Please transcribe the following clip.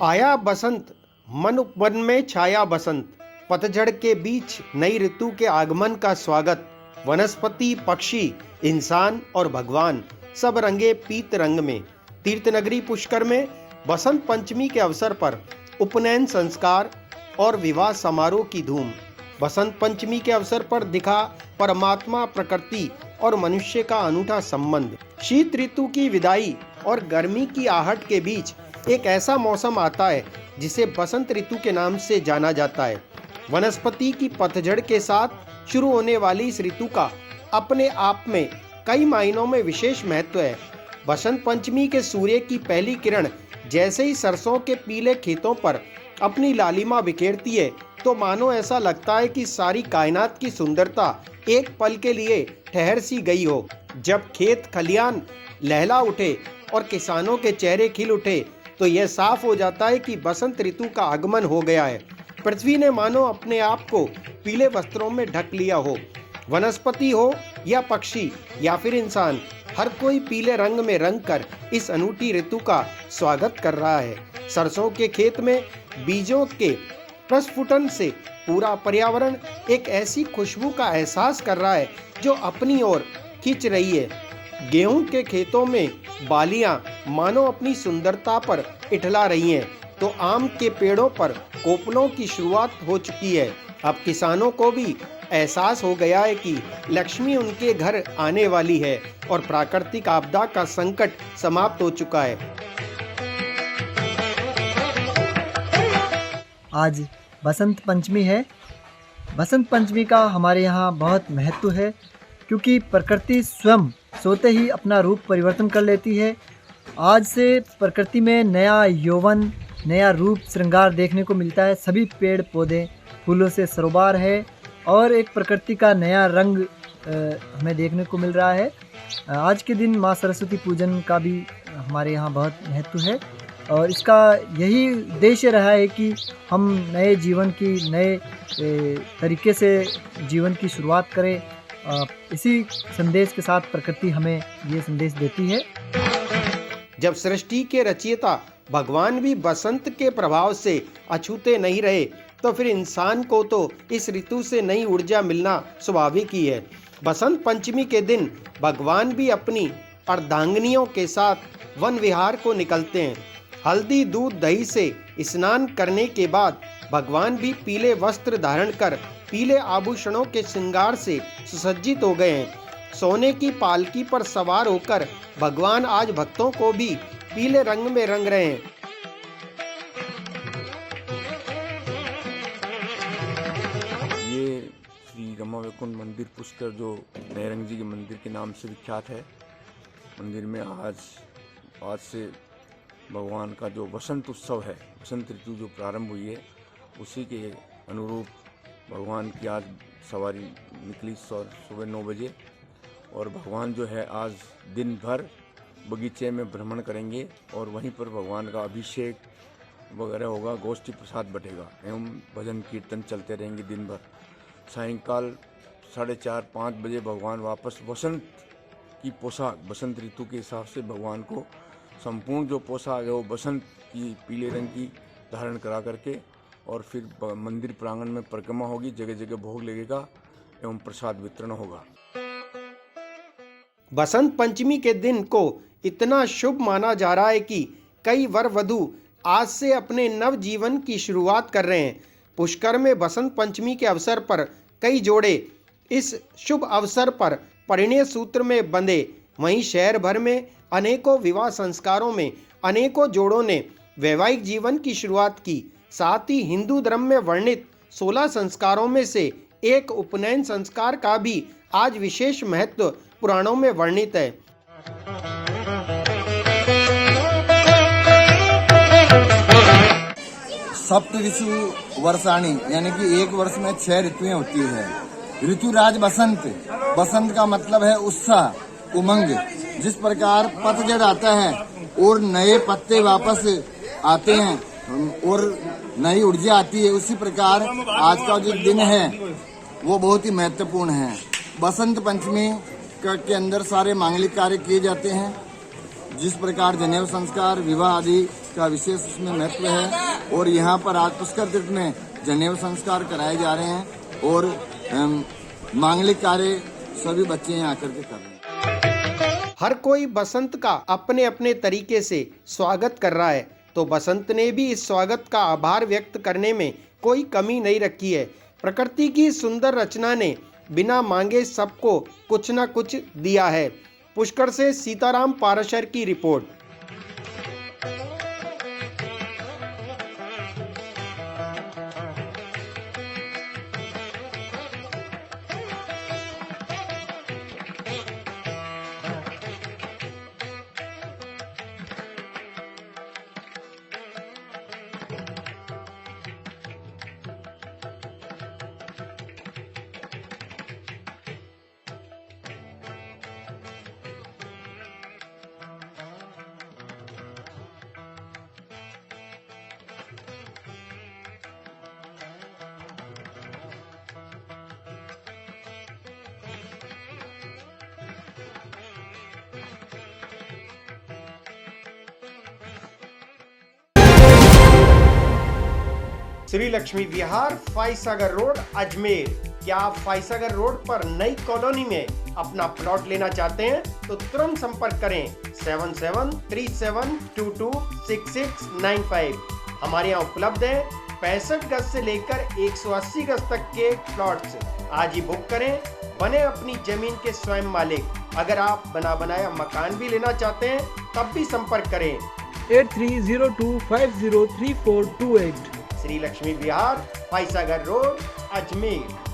आया बसंत, मन में छाया बसंत। पतझड़ के बीच नई ऋतु के आगमन का स्वागत। वनस्पति, पक्षी, इंसान और भगवान सब रंगे पीत रंग में। तीर्थनगरी पुष्कर में बसंत पंचमी के अवसर पर उपनयन संस्कार और विवाह समारोह की धूम। बसंत पंचमी के अवसर पर दिखा परमात्मा, प्रकृति और मनुष्य का अनूठा संबंध। शीत ऋतु की विदाई और गर्मी की आहट के बीच एक ऐसा मौसम आता है जिसे बसंत ऋतु के नाम से जाना जाता है। वनस्पति की पतझड़ के साथ शुरू होने वाली इस ऋतु का अपने आप में कई मायनों में विशेष महत्व है। बसंत पंचमी के सूर्य की पहली किरण जैसे ही सरसों के पीले खेतों पर अपनी लालिमा बिखेरती है तो मानो ऐसा लगता है कि सारी कायनात की सुंदरता एक पल के लिए ठहर सी गई हो। जब खेत खलियान लहला उठे और किसानों के चेहरे खिल उठे तो यह साफ हो जाता है कि बसंत ऋतु का आगमन हो गया है। पृथ्वी ने मानो अपने आप को पीले वस्त्रों में ढक लिया हो। वनस्पति हो या पक्षी या फिर इंसान, हर कोई पीले रंग में रंग कर इस अनूठी ऋतु का स्वागत कर रहा है। सरसों के खेत में बीजों के प्रस्फुटन से पूरा पर्यावरण एक ऐसी खुशबू का एहसास कर रहा है जो अपनी ओर खींच रही है। गेहूं के खेतों में बालियां मानो अपनी सुंदरता पर इठला रही हैं, तो आम के पेड़ों पर कोपलों की शुरुआत हो चुकी है। अब किसानों को भी एहसास हो गया है कि लक्ष्मी उनके घर आने वाली है और प्राकृतिक आपदा का संकट समाप्त हो चुका है। आज बसंत पंचमी है। बसंत पंचमी का हमारे यहाँ बहुत महत्व है क्योंकि प्रकृति स्वयं सोते ही अपना रूप परिवर्तन कर लेती है। आज से प्रकृति में नया यौवन, नया रूप, श्रृंगार देखने को मिलता है। सभी पेड़ पौधे फूलों से सरोबार है और एक प्रकृति का नया रंग हमें देखने को मिल रहा है। आज के दिन माँ सरस्वती पूजन का भी हमारे यहाँ बहुत महत्व है और इसका यही उद्देश्य रहा है कि हम नए जीवन की, नए तरीके से जीवन की शुरुआत करें। इसी संदेश के साथ प्रकृति हमें ये संदेश देती है। जब सृष्टि के रचयिता भगवान भी बसंत के प्रभाव से अछूते नहीं रहे तो फिर इंसान को तो इस ऋतु से नई ऊर्जा मिलना स्वाभाविक ही है। बसंत पंचमी के दिन भगवान भी अपनी अर्धांगिनियों के साथ वन विहार को निकलते हैं। हल्दी, दूध, दही से स्नान करने के बाद भगवान भी पीले वस्त्र धारण कर पीले आभूषणों के श्रृंगार से सुसज्जित हो गए हैं। सोने की पालकी पर सवार होकर भगवान आज भक्तों को भी पीले रंग में रंग रहे हैं। ये श्री रमा वैकुंठ मंदिर पुष्कर जो नैरंग जी के मंदिर के नाम से विख्यात है। मंदिर में आज से भगवान का जो वसंत उत्सव है, वसंत ऋतु जो प्रारंभ हुई है, उसी के अनुरूप भगवान की आज सवारी निकली सुबह 9 बजे और भगवान जो है आज दिन भर बगीचे में भ्रमण करेंगे और वहीं पर भगवान का अभिषेक वगैरह होगा, गोष्ठी प्रसाद बटेगा एवं भजन कीर्तन चलते रहेंगे दिन भर। सायंकाल 4:30-5 बजे भगवान वापस वसंत की पोशाक, बसंत ऋतु के हिसाब से भगवान को संपूर्ण जो पोशाक है वो बसंत की पीले रंग की धारण करा करके और फिर मंदिर प्रांगण में परिक्रमा होगी, जगह जगह भोग लगेगा एवं प्रसाद वितरण होगा। बसंत पंचमी के दिन को इतना शुभ माना जा रहा है कि कई वर वधू आज से अपने नव जीवन की शुरुआत कर रहे हैं। पुष्कर में बसंत पंचमी के अवसर पर कई जोड़े इस शुभ अवसर पर परिणय सूत्र में बंधे। वहीं शहर भर में अनेकों विवाह संस्कारों में अनेकों जोड़ों ने वैवाहिक जीवन की शुरुआत की। साथ ही हिंदू धर्म में वर्णित 16 संस्कारों में से एक उपनयन संस्कार का भी आज विशेष महत्व पुराणों में वर्णित है। सप्त ऋतु वर्षाणी यानी कि एक वर्ष में 6 ऋतुएं होती है। ऋतुराज बसंत, बसंत का मतलब है उत्साह, उमंग। जिस प्रकार पतझड़ आता है और नए पत्ते वापस आते हैं और नई ऊर्जा आती है, उसी प्रकार आज का जो दिन है वो बहुत ही महत्वपूर्ण है। बसंत पंचमी के अंदर सारे मांगलिक कार्य किए जाते हैं। जिस प्रकार जनेऊ संस्कार, विवाह आदि का विशेष उसमें महत्व है। और यहाँ पर आज पुष्कर तीर्थ में जनेऊ संस्कार कराए जा रहे हैं और मांगलिक कार्य सभी बच्चे यहाँ आकर के कर रहे हैं। हर कोई बसंत का अपने अपने तरीके से स्वागत कर रहा है, तो बसंत ने भी इस स्वागत का आभार व्यक्त करने में कोई कमी नहीं रखी है। प्रकृति की सुंदर रचना ने बिना मांगे सबको कुछ न कुछ दिया है। पुष्कर से सीताराम पाराशर की रिपोर्ट। श्री लक्ष्मी विहार, फाइसागर रोड, अजमेर। क्या आप फाइसागर रोड पर नई कॉलोनी में अपना प्लॉट लेना चाहते हैं तो तुरंत संपर्क करें 7737226695। हमारे यहाँ उपलब्ध है 65 गज से लेकर 180 गज तक के प्लॉट्स। आज ही बुक करें, बने अपनी जमीन के स्वयं मालिक। अगर आप बना बनाया मकान भी लेना चाहते हैं तब भी संपर्क करें 8302503428। श्री लक्ष्मी विहार, फाइसागर रोड, अजमेर।